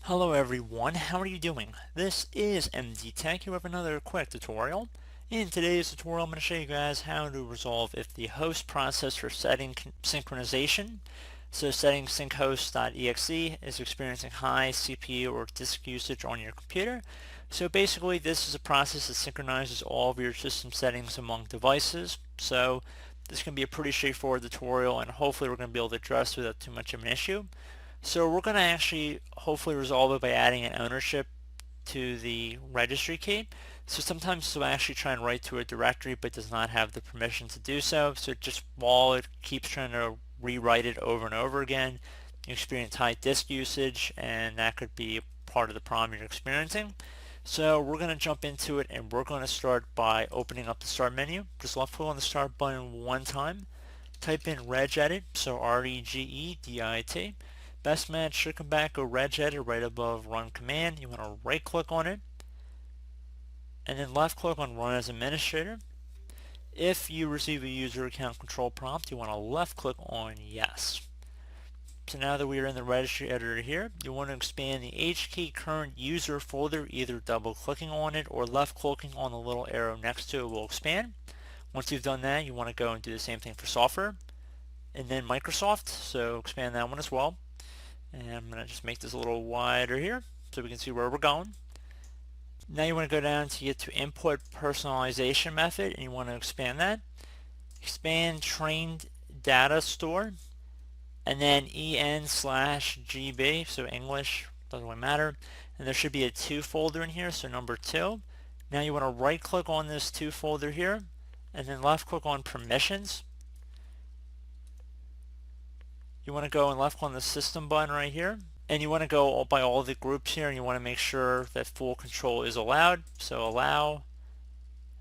Hello everyone, how are you doing? This is MD Tech here with another quick tutorial. In today's tutorial I'm going to show you guys how to resolve if the host process for setting synchronization, so Settingsynchost.Exe, is experiencing high CPU or disk usage on your computer. So basically this is a process that synchronizes all of your system settings among devices. So this can be a pretty straightforward tutorial and hopefully we're going to be able to address without too much of an issue. So we're going to actually hopefully resolve it by adding an ownership to the registry key. So sometimes it will actually try and write to a directory but does not have the permission to do so. So just while it keeps trying to rewrite it over and over again, you experience high disk usage and that could be part of the problem you're experiencing. So we're going to jump into it and we're going to start by opening up the start menu. Just left click on the start button one time. Type in regedit, so regedit. Best match should come back, go regedit right above run command. You want to right click on it and then left click on run as administrator. If you receive a user account control prompt, you want to left click on yes. So now that we are in the registry editor here, you want to expand the HK current user folder, either double clicking on it or left clicking on the little arrow next to it will expand. Once you've done that, you want to go and do the same thing for software and then Microsoft, so expand that one as well. And I'm going to just make this a little wider here so we can see where we're going. Now you want to go down to get to input personalization method and you want to expand that. Expand trained data store and then en/gb, so English, doesn't really matter. And there should be a 2 folder in here, so number 2. Now you want to right click on this 2 folder here and then left click on permissions. You want to go and left click on the system button right here and you want to go by all the groups here and you want to make sure that full control is allowed, so allow,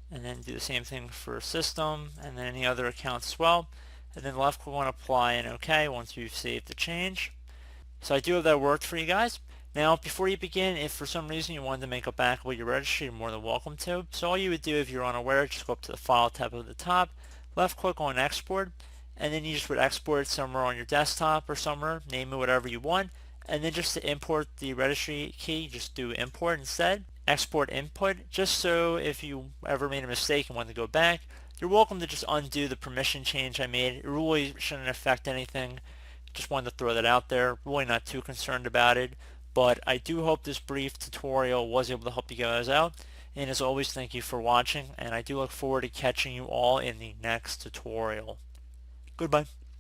and then do the same thing for system and then any other accounts as well, and then left click on apply and OK once you've saved the change. So I do hope that worked for you guys. Now before you begin, if for some reason you wanted to make a backup of your registry, you're more than welcome to. So all you would do if you're unaware, just go up to the file tab at the top, left click on export, and then you just would export it somewhere on your desktop or somewhere, name it whatever you want. And then just to import the registry key, just do import instead. Export input, just so if you ever made a mistake and want to go back, you're welcome to just undo the permission change I made. It really shouldn't affect anything. Just wanted to throw that out there. Really not too concerned about it. But I do hope this brief tutorial was able to help you guys out. And as always, thank you for watching. And I do look forward to catching you all in the next tutorial. Goodbye.